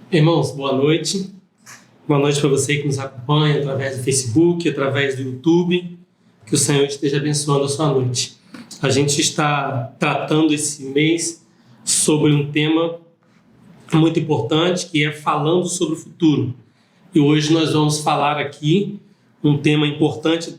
Irmãos, boa noite. Boa noite para você que nos acompanha através do Facebook, através do YouTube. Que o Senhor esteja abençoando a sua noite. A gente está tratando esse mês sobre um tema muito importante, que é falando sobre o futuro. E hoje nós vamos falar aqui um tema importante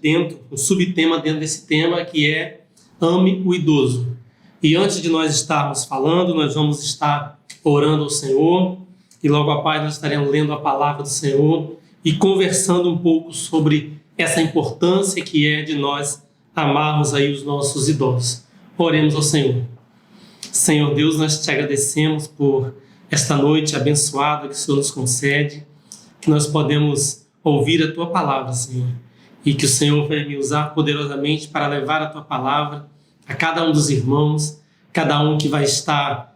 um subtema dentro desse tema, que é ame o idoso. E antes de nós estarmos falando, nós vamos estar orando ao Senhor. E logo após nós estaremos lendo a palavra do Senhor e conversando um pouco sobre essa importância que é de nós amarmos aí os nossos idosos. Oremos ao Senhor. Senhor Deus, nós te agradecemos por esta noite abençoada que o Senhor nos concede, que nós podemos ouvir a tua palavra, Senhor, e que o Senhor vai me usar poderosamente para levar a tua palavra a cada um dos irmãos, cada um que vai estar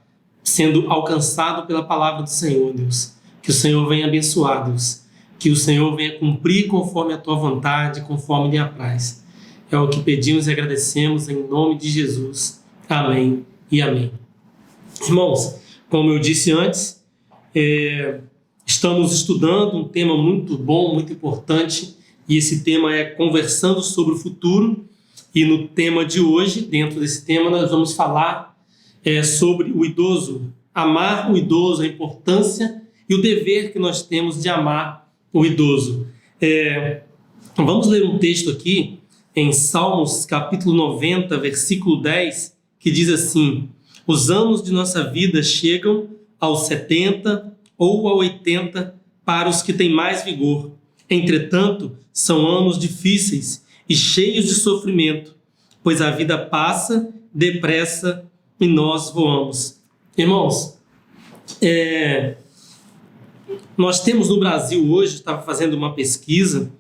sendo alcançado pela palavra do Senhor, Deus. Que o Senhor venha abençoar, Deus. Que o Senhor venha cumprir conforme a tua vontade, conforme lhe apraz. É o que pedimos e agradecemos em nome de Jesus. Amém e amém. Irmãos, como eu disse antes, estamos estudando um tema muito bom, muito importante, e esse tema é conversando sobre o futuro. E no tema de hoje, dentro desse tema, nós vamos falar sobre o idoso, amar o idoso, a importância e o dever que nós temos de amar o idoso. Vamos ler um texto aqui em Salmos capítulo 90, versículo 10, que diz assim: os anos de nossa vida chegam aos 70 ou a 80 para os que têm mais vigor. Entretanto, são anos difíceis e cheios de sofrimento, pois a vida passa depressa e nós voamos. Irmãos, nós temos no Brasil hoje, estava fazendo uma pesquisa,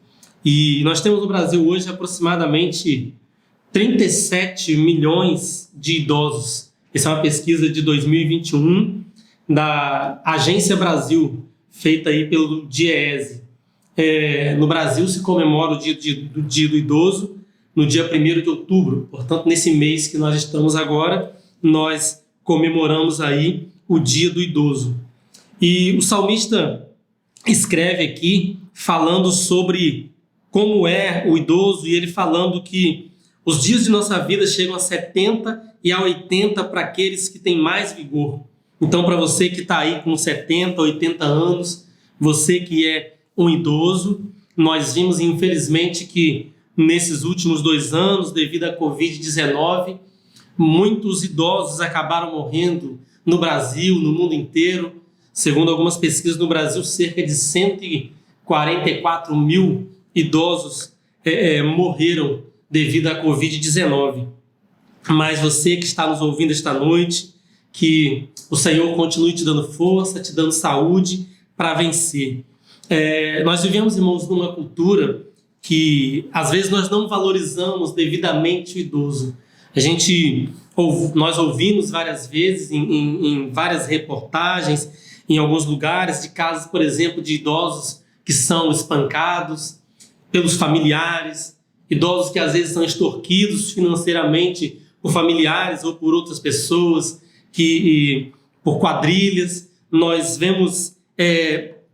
e nós temos no Brasil hoje aproximadamente 37 milhões de idosos. Essa é uma pesquisa de 2021 da Agência Brasil, feita aí pelo DIEESE. No Brasil se comemora o dia do idoso no dia 1º de outubro, portanto, nesse mês que nós estamos agora, nós comemoramos aí o dia do idoso. E o salmista escreve aqui falando sobre como é o idoso, e ele falando que os dias de nossa vida chegam a 70 e a 80 para aqueles que têm mais vigor. Então, para você que está aí com 70, 80 anos, você que é um idoso, nós vimos, infelizmente, que nesses últimos 2 anos, devido à Covid-19, muitos idosos acabaram morrendo no Brasil, no mundo inteiro. Segundo algumas pesquisas no Brasil, cerca de 144 mil idosos morreram devido à Covid-19. Mas você que está nos ouvindo esta noite, que o Senhor continue te dando força, te dando saúde para vencer. Nós vivemos, irmãos, numa cultura que às vezes nós não valorizamos devidamente o idoso. Nós ouvimos várias vezes em várias reportagens, em alguns lugares, de casos, por exemplo, de idosos que são espancados pelos familiares, idosos que às vezes são extorquidos financeiramente por familiares ou por outras pessoas, por quadrilhas. Nós vemos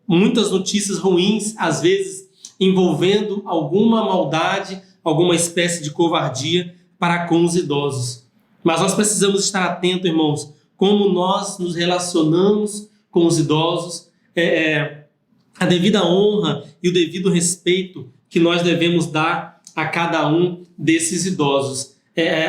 muitas notícias ruins, às vezes envolvendo alguma maldade, alguma espécie de covardia para com os idosos. Mas nós precisamos estar atentos, irmãos, como nós nos relacionamos com os idosos, a devida honra e o devido respeito que nós devemos dar a cada um desses idosos.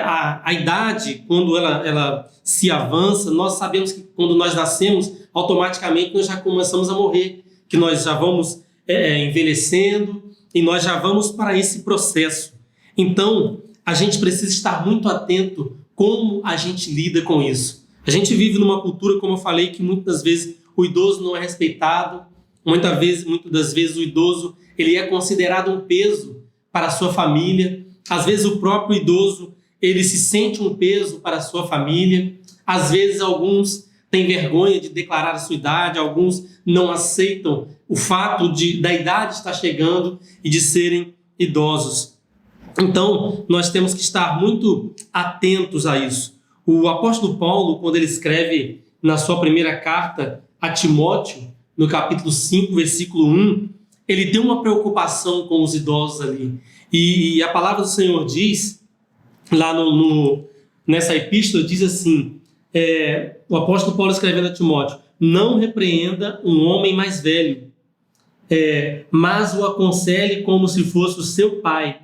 A idade, quando ela se avança, nós sabemos que quando nós nascemos, automaticamente nós já começamos a morrer, que nós já vamos envelhecendo e nós já vamos para esse processo. Então, a gente precisa estar muito atento como a gente lida com isso. A gente vive numa cultura, como eu falei, que muitas vezes o idoso não é respeitado, muitas das vezes o idoso ele é considerado um peso para a sua família. Às vezes o próprio idoso ele se sente um peso para a sua família. Às vezes alguns têm vergonha de declarar a sua idade, alguns não aceitam o fato da idade estar chegando e de serem idosos. Então, nós temos que estar muito atentos a isso. O apóstolo Paulo, quando ele escreve na sua primeira carta a Timóteo, no capítulo 5, versículo 1, ele tem uma preocupação com os idosos ali. E a palavra do Senhor diz, lá nessa epístola, diz assim, o apóstolo Paulo escrevendo a Timóteo: não repreenda um homem mais velho, mas o aconselhe como se fosse o seu pai.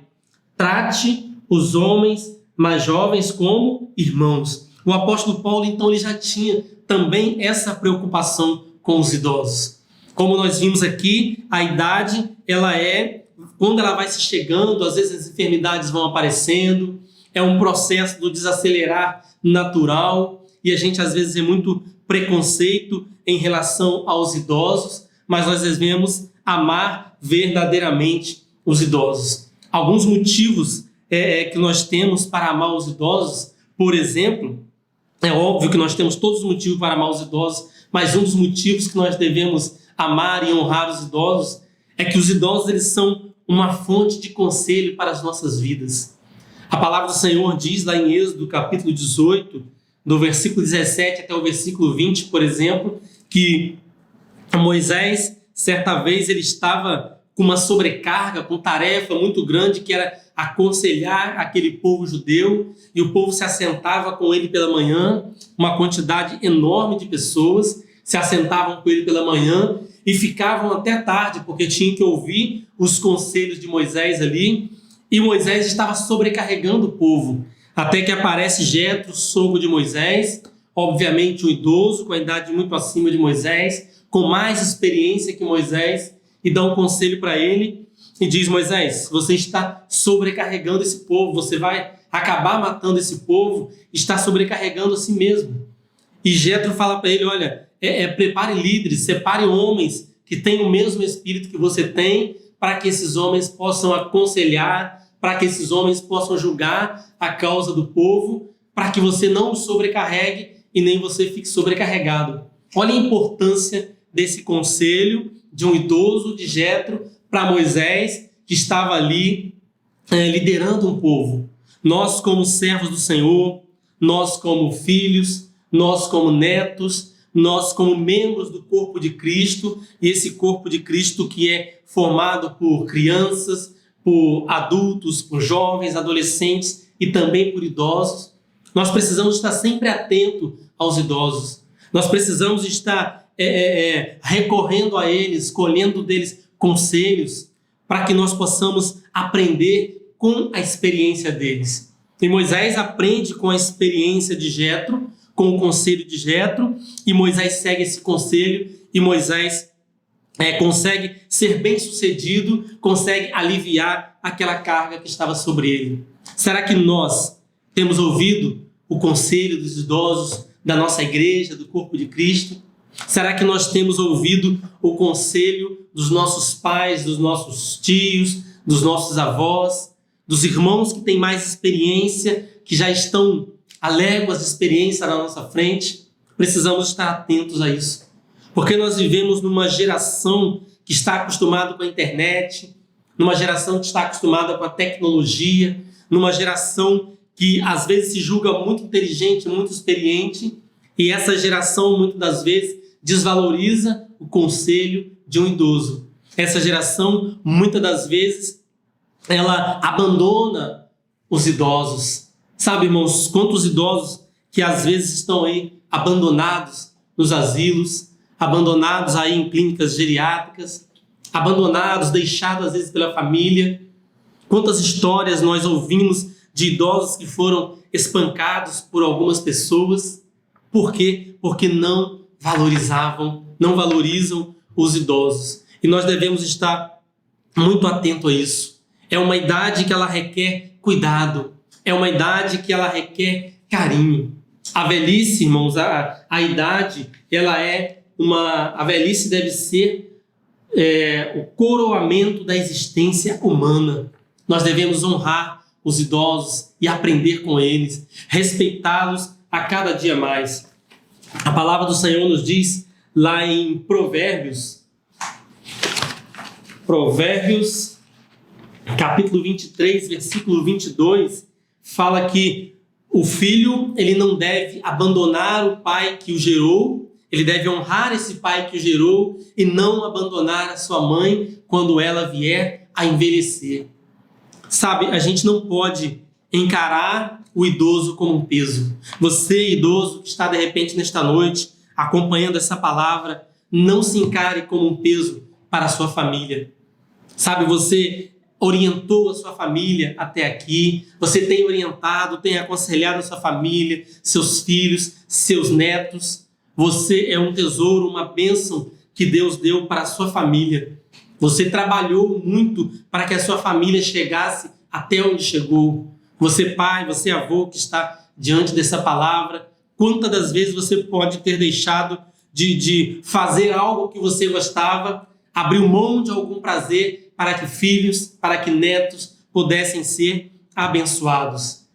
Trate os homens mais jovens como irmãos. O apóstolo Paulo, então, ele já tinha também essa preocupação com os idosos. Como nós vimos aqui, a idade, quando ela vai se chegando, às vezes as enfermidades vão aparecendo, é um processo do desacelerar natural, e a gente às vezes é muito preconceito em relação aos idosos, mas nós devemos amar verdadeiramente os idosos. Alguns motivos que nós temos para amar os idosos, por exemplo, é óbvio que nós temos todos os motivos para amar os idosos, mas um dos motivos que nós devemos amar e honrar os idosos é que os idosos, eles são uma fonte de conselho para as nossas vidas. A palavra do Senhor diz lá em Êxodo, capítulo 18, do versículo 17 até o versículo 20, por exemplo, que Moisés, certa vez, ele estava com uma sobrecarga, com tarefa muito grande, que era aconselhar aquele povo judeu, e o povo se assentava com ele pela manhã, uma quantidade enorme de pessoas se assentavam com ele pela manhã e ficavam até tarde, porque tinham que ouvir os conselhos de Moisés ali, e Moisés estava sobrecarregando o povo, até que aparece Jetro, sogro de Moisés, obviamente um idoso, com a idade muito acima de Moisés, com mais experiência que Moisés, e dá um conselho para ele, e diz: Moisés, você está sobrecarregando esse povo, você vai acabar matando esse povo, está sobrecarregando a si mesmo. E Jetro fala para ele: olha, prepare líderes, separe homens que têm o mesmo espírito que você tem, para que esses homens possam aconselhar, para que esses homens possam julgar a causa do povo, para que você não o sobrecarregue e nem você fique sobrecarregado. Olha a importância desse conselho de um idoso, de Jetro, para Moisés, que estava ali liderando um povo. Nós, como servos do Senhor, nós como filhos, nós como netos, nós como membros do corpo de Cristo, e esse corpo de Cristo que é formado por crianças, por adultos, por jovens, adolescentes e também por idosos, nós precisamos estar sempre atentos aos idosos. Nós precisamos estar recorrendo a eles, colhendo deles conselhos, para que nós possamos aprender com a experiência deles. E Moisés aprende com a experiência de Jetro, com o conselho de Jetro, e Moisés segue esse conselho, e Moisés consegue ser bem-sucedido, consegue aliviar aquela carga que estava sobre ele. Será que nós temos ouvido o conselho dos idosos da nossa igreja, do corpo de Cristo? Será que nós temos ouvido o conselho dos nossos pais, dos nossos tios, dos nossos avós, dos irmãos que têm mais experiência, que já estão a léguas de experiência na nossa frente? Precisamos estar atentos a isso, porque nós vivemos numa geração que está acostumada com a internet, numa geração que está acostumada com a tecnologia, numa geração que às vezes se julga muito inteligente, muito experiente, e essa geração muitas das vezes desvaloriza o conselho de um idoso. Essa geração muitas das vezes ela abandona os idosos. Sabe, irmãos, quantos idosos que às vezes estão aí abandonados nos asilos, abandonados aí em clínicas geriátricas, abandonados, deixados às vezes pela família. Quantas histórias nós ouvimos de idosos que foram espancados por algumas pessoas. Por quê? Porque não valorizam os idosos. E nós devemos estar muito atentos a isso. É uma idade que ela requer cuidado. É uma idade que ela requer carinho. A velhice, irmãos, a idade, a velhice deve ser o coroamento da existência humana. Nós devemos honrar os idosos e aprender com eles, respeitá-los a cada dia mais. A palavra do Senhor nos diz lá em Provérbios, capítulo 23, versículo 22, fala que o filho ele não deve abandonar o pai que o gerou, ele deve honrar esse pai que o gerou e não abandonar a sua mãe quando ela vier a envelhecer. Sabe, a gente não pode encarar o idoso como um peso. Você, idoso, que está de repente nesta noite acompanhando essa palavra, não se encare como um peso para a sua família. Sabe, você orientou a sua família até aqui, você tem orientado, tem aconselhado a sua família, seus filhos, seus netos. Você é um tesouro, uma bênção que Deus deu para a sua família. Você trabalhou muito para que a sua família chegasse até onde chegou. Você, pai, você, avô, que está diante dessa palavra, quantas das vezes você pode ter deixado de fazer algo que você gostava, abriu mão de algum prazer para que filhos, para que netos pudessem ser abençoados.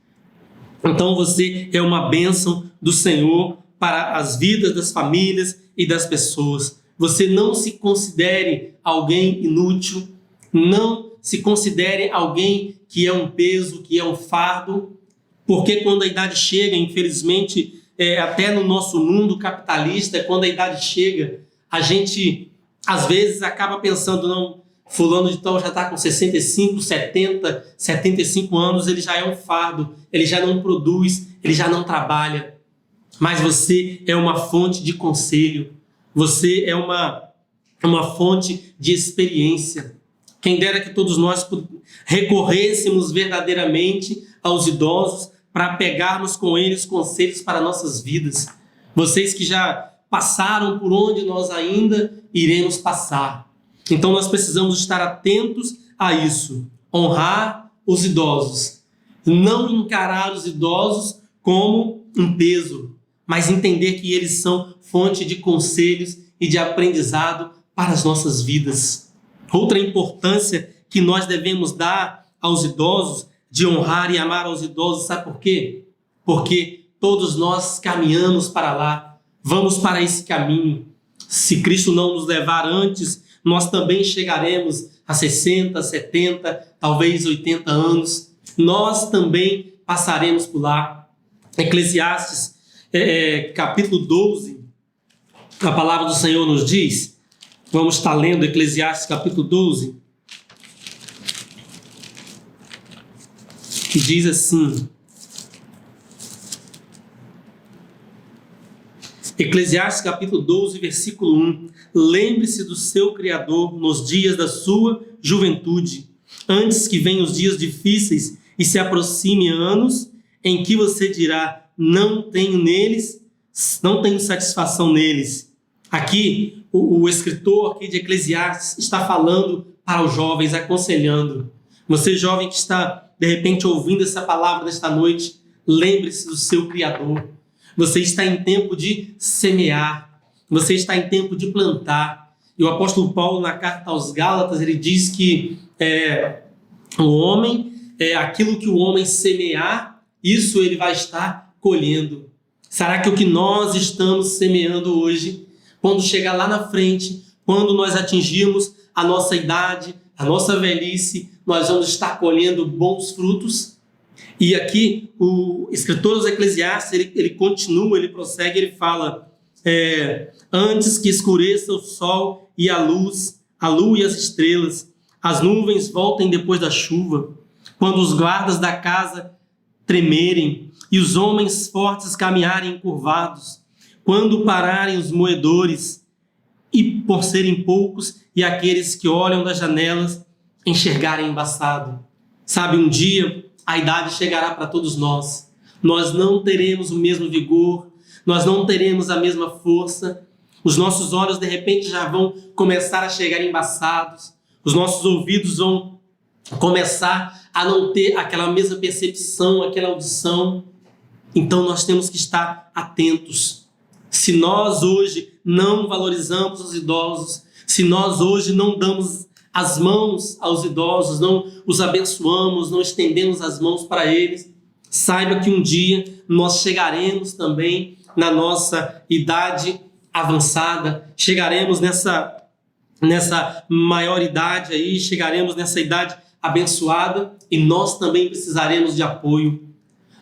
Então você é uma bênção do Senhor para as vidas das famílias e das pessoas. Você não se considere alguém inútil, não se considere alguém que é um peso, que é um fardo, porque quando a idade chega, infelizmente, até no nosso mundo capitalista, quando a idade chega, a gente às vezes acaba pensando, não, fulano de tal já está com 65, 70, 75 anos, ele já é um fardo, ele já não produz, ele já não trabalha. Mas você é uma fonte de conselho, você é uma fonte de experiência. Quem dera que todos nós recorrêssemos verdadeiramente aos idosos para pegarmos com eles conselhos para nossas vidas. Vocês que já passaram por onde nós ainda iremos passar. Então nós precisamos estar atentos a isso, honrar os idosos, não encarar os idosos como um peso, mas entender que eles são fonte de conselhos e de aprendizado para as nossas vidas. Outra importância que nós devemos dar aos idosos, de honrar e amar aos idosos, sabe por quê? Porque todos nós caminhamos para lá, vamos para esse caminho. Se Cristo não nos levar antes, nós também chegaremos a 60, 70, talvez 80 anos. Nós também passaremos por lá. Eclesiastes, capítulo 12, a palavra do Senhor nos diz, vamos estar lendo Eclesiastes capítulo 12, que diz assim, Eclesiastes capítulo 12, versículo 1, lembre-se do seu Criador nos dias da sua juventude, antes que venham os dias difíceis e se aproxime anos em que você dirá, não tenho satisfação neles. Aqui, o escritor aqui de Eclesiastes está falando para os jovens, aconselhando. Você, jovem que está, de repente, ouvindo essa palavra desta noite, lembre-se do seu Criador. Você está em tempo de semear. Você está em tempo de plantar. E o apóstolo Paulo, na carta aos Gálatas, ele diz que o homem, aquilo que o homem semear, isso ele vai estar colhendo. Será que o que nós estamos semeando hoje, quando chegar lá na frente, quando nós atingirmos a nossa idade, a nossa velhice, nós vamos estar colhendo bons frutos? E aqui o escritor dos Eclesiastes, ele continua, ele prossegue, ele fala, antes que escureça o sol e a lua e as estrelas, as nuvens voltem depois da chuva, quando os guardas da casa tremerem e os homens fortes caminharem encurvados, quando pararem os moedores e por serem poucos e aqueles que olham das janelas enxergarem embaçado. Sabe, um dia a idade chegará para todos nós. Nós não teremos o mesmo vigor, nós não teremos a mesma força. Os nossos olhos, de repente, já vão começar a chegar embaçados. Os nossos ouvidos vão começar a não ter aquela mesma percepção, aquela audição. Então, nós temos que estar atentos. Se nós hoje não valorizamos os idosos, se nós hoje não damos as mãos aos idosos, não os abençoamos, não estendemos as mãos para eles, saiba que um dia nós chegaremos também na nossa idade avançada, chegaremos nessa maior idade aí, chegaremos nessa idade abençoada e nós também precisaremos de apoio.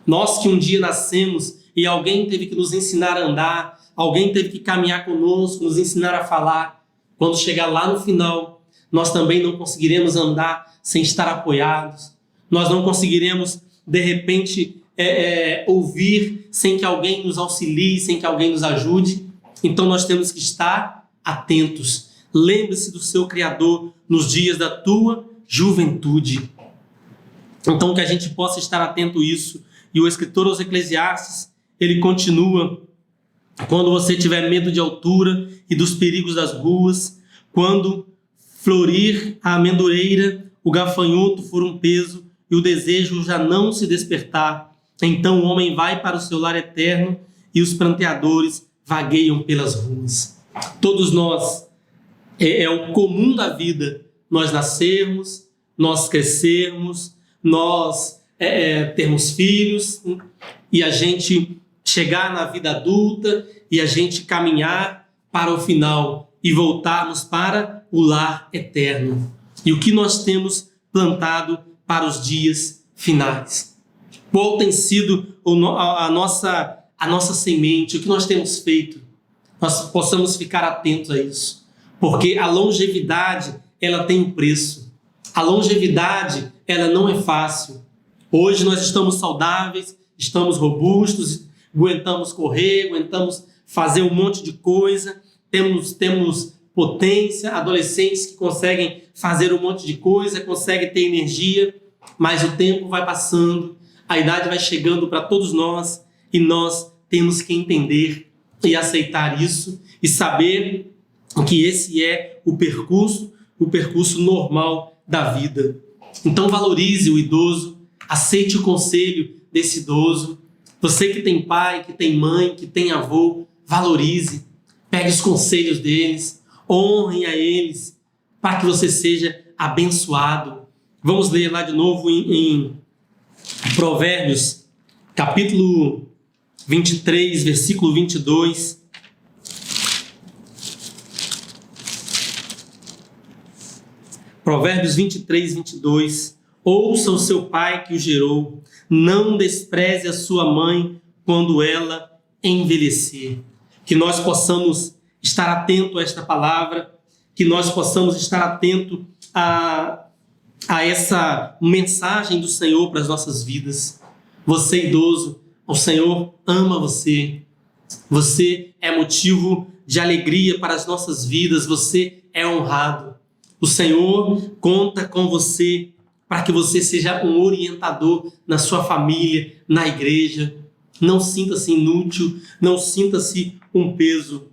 Nós que um dia nascemos e alguém teve que nos ensinar a andar, alguém teve que caminhar conosco, nos ensinar a falar. Quando chegar lá no final, nós também não conseguiremos andar sem estar apoiados. Nós não conseguiremos, de repente, ouvir sem que alguém nos auxilie, sem que alguém nos ajude. Então nós temos que estar atentos. Lembre-se do seu Criador nos dias da tua juventude. Então que a gente possa estar atento a isso. E o escritor aos Eclesiastes, ele continua: quando você tiver medo de altura e dos perigos das ruas, quando florir a amendoeira, o gafanhoto for um peso e o desejo já não se despertar, então o homem vai para o seu lar eterno e os pranteadores vagueiam pelas ruas. Todos nós, é o comum da vida, nós nascermos, nós crescermos, nós termos filhos e a gente chegar na vida adulta e a gente caminhar para o final e voltarmos para o lar eterno. E o que nós temos plantado para os dias finais? Qual tem sido a nossa semente? O que nós temos feito? Nós possamos ficar atentos a isso. Porque a longevidade, ela tem um preço. A longevidade, ela não é fácil. Hoje nós estamos saudáveis, estamos robustos, aguentamos correr, aguentamos fazer um monte de coisa, temos potência, adolescentes que conseguem fazer um monte de coisa, conseguem ter energia, mas o tempo vai passando, a idade vai chegando para todos nós e nós temos que entender e aceitar isso e saber que esse é o percurso normal da vida. Então valorize o idoso, aceite o conselho desse idoso. Você que tem pai, que tem mãe, que tem avô, valorize, pegue os conselhos deles, honre a eles, para que você seja abençoado. Vamos ler lá de novo em Provérbios, capítulo 23, versículo 22. Provérbios 23, 22. Ouça o seu pai que o gerou, não despreze a sua mãe quando ela envelhecer. Que nós possamos estar atento a esta palavra, que nós possamos estar atento a essa mensagem do Senhor para as nossas vidas. Você idoso, o Senhor ama você. Você é motivo de alegria para as nossas vidas. Você é honrado. O Senhor conta com você para que você seja um orientador na sua família, na igreja. Não sinta-se inútil, não sinta-se um peso.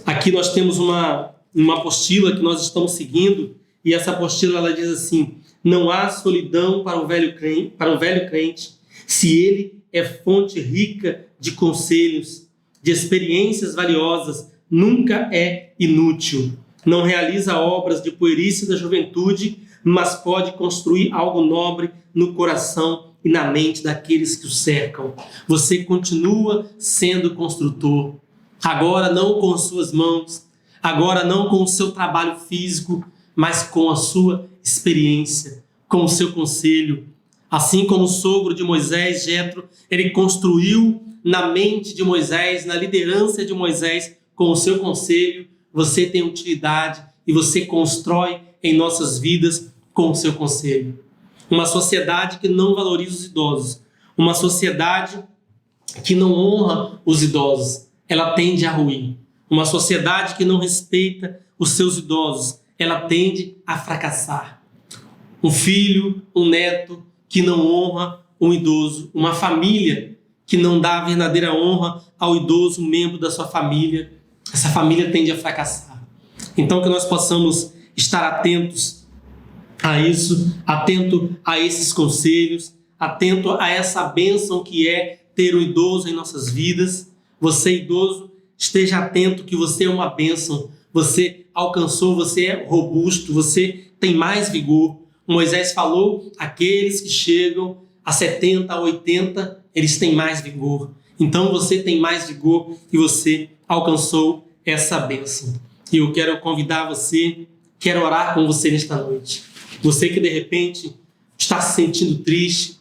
Aqui nós temos uma apostila que nós estamos seguindo, e essa apostila ela diz assim: não há solidão para o velho crente, se ele é fonte rica de conselhos, de experiências valiosas, nunca é inútil. Não realiza obras de puerice da juventude, mas pode construir algo nobre no coração e na mente daqueles que o cercam. Você continua sendo construtor, agora não com suas mãos, agora não com o seu trabalho físico, mas com a sua experiência, com o seu conselho. Assim como o sogro de Moisés, Jetro, ele construiu na mente de Moisés, na liderança de Moisés, com o seu conselho. Você tem utilidade e você constrói em nossas vidas com o seu conselho. Uma sociedade que não valoriza os idosos, uma sociedade que não honra os idosos, ela tende a ruir. Uma sociedade que não respeita os seus idosos, ela tende a fracassar. Um filho, um neto que não honra um idoso, uma família que não dá a verdadeira honra ao idoso membro da sua família, essa família tende a fracassar. Então que nós possamos estar atentos a isso, atento a esses conselhos, atento a essa bênção que é ter um idoso em nossas vidas. Você idoso, esteja atento que você é uma bênção, você alcançou, você é robusto, você tem mais vigor. Moisés falou, aqueles que chegam a 70, a 80, eles têm mais vigor. Então você tem mais vigor e você alcançou essa bênção. E eu quero convidar você, quero orar com você nesta noite. Você que de repente está se sentindo triste,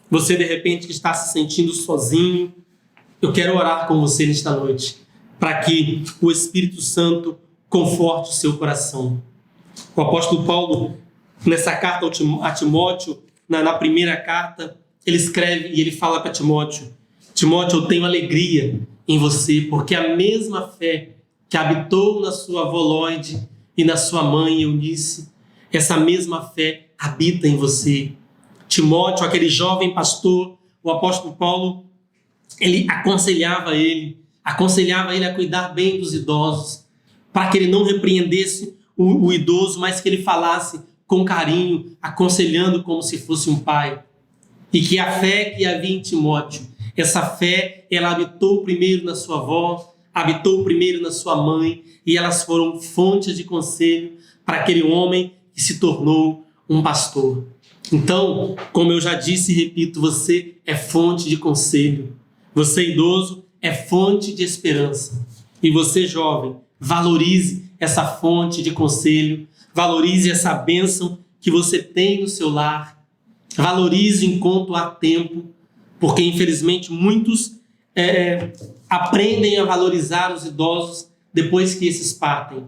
você de repente que está se sentindo sozinho, Eu quero orar com você nesta noite, para que o Espírito Santo conforte o seu coração. O apóstolo Paulo, nessa carta a Timóteo, na primeira carta, ele escreve e ele fala para Timóteo: Timóteo, eu tenho alegria em você, porque a mesma fé que habitou na sua avó Lóide e na sua mãe Eunice, essa mesma fé habita em você. Timóteo, aquele jovem pastor, o apóstolo Paulo, ele aconselhava ele a cuidar bem dos idosos, para que ele não repreendesse o idoso, mas que ele falasse com carinho, aconselhando como se fosse um pai. E que a fé que havia em Timóteo, essa fé, ela habitou primeiro na sua avó, habitou primeiro na sua mãe, e elas foram fontes de conselho para aquele homem que se tornou um pastor. Então, como eu já disse e repito, você é fonte de conselho. Você, idoso, é fonte de esperança. E você, jovem, valorize essa fonte de conselho, valorize essa bênção que você tem no seu lar, valorize enquanto há tempo, porque infelizmente muitos aprendem a valorizar os idosos depois que esses partem.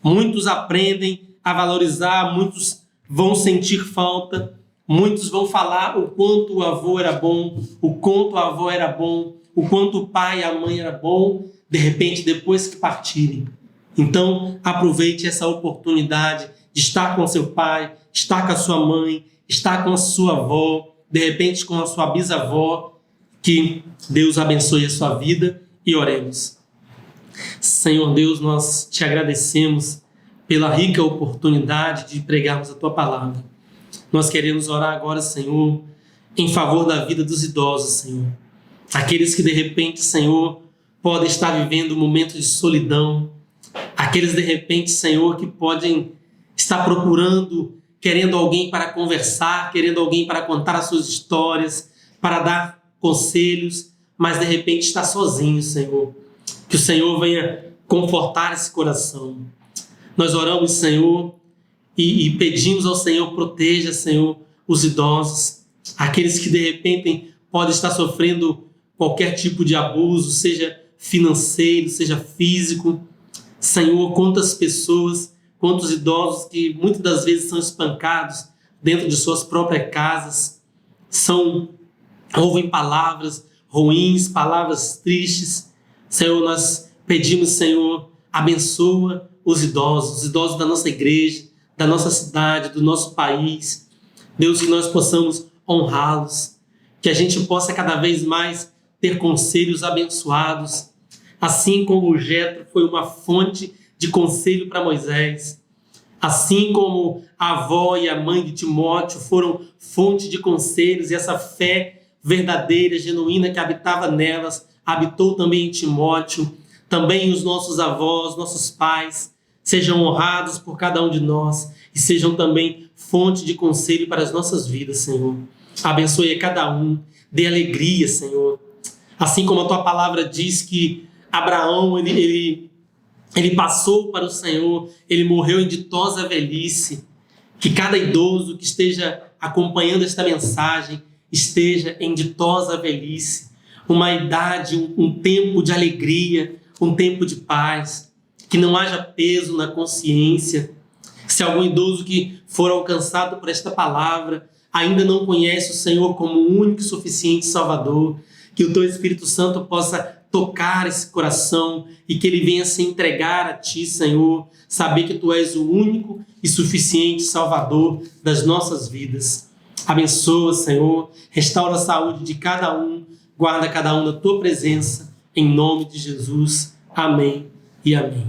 Muitos aprendem a valorizar, muitos vão sentir falta, muitos vão falar o quanto o avô era bom, o quanto a avó era bom, o quanto o pai e a mãe era bom, de repente depois que partirem. Então aproveite essa oportunidade de estar com seu pai, estar com a sua mãe, estar com a sua avó, de repente com a sua bisavó. Que Deus abençoe a sua vida e oremos. Senhor Deus, nós te agradecemos pela rica oportunidade de pregarmos a tua palavra. Nós queremos orar agora, Senhor, em favor da vida dos idosos, Senhor. Aqueles que de repente, Senhor, podem estar vivendo um momento de solidão. Aqueles de repente, Senhor, que podem estar procurando, querendo alguém para conversar, querendo alguém para contar as suas histórias, para dar conselhos, mas de repente está sozinho, Senhor. Que o Senhor venha confortar esse coração. Nós oramos, Senhor, e pedimos ao Senhor, proteja, Senhor, os idosos, aqueles que de repente podem estar sofrendo qualquer tipo de abuso, seja financeiro, seja físico. Senhor, quantas pessoas, quantos idosos que muitas das vezes são espancados dentro de suas próprias casas, ouvem palavras ruins, palavras tristes. Senhor, nós pedimos, Senhor, abençoa os idosos da nossa igreja, da nossa cidade, do nosso país. Deus, que nós possamos honrá-los, que a gente possa cada vez mais ter conselhos abençoados, assim como o Jetro foi uma fonte de conselho para Moisés, assim como a avó e a mãe de Timóteo foram fonte de conselhos, e essa fé verdadeira, genuína que habitava nelas, habitou também em Timóteo. Também os nossos avós, nossos pais, sejam honrados por cada um de nós e sejam também fonte de conselho para as nossas vidas, Senhor. Abençoe a cada um, dê alegria, Senhor. Assim como a tua palavra diz que Abraão, ele passou para o Senhor, ele morreu em ditosa velhice. Que cada idoso que esteja acompanhando esta mensagem esteja em ditosa velhice, uma idade, um tempo de alegria, um tempo de paz, que não haja peso na consciência. Se algum idoso que for alcançado por esta palavra ainda não conhece o Senhor como o único e suficiente Salvador, que o teu Espírito Santo possa tocar esse coração e que ele venha se entregar a ti, Senhor, saber que tu és o único e suficiente Salvador das nossas vidas. Abençoa, Senhor, restaura a saúde de cada um, guarda cada um na tua presença, em nome de Jesus. Amém e amém.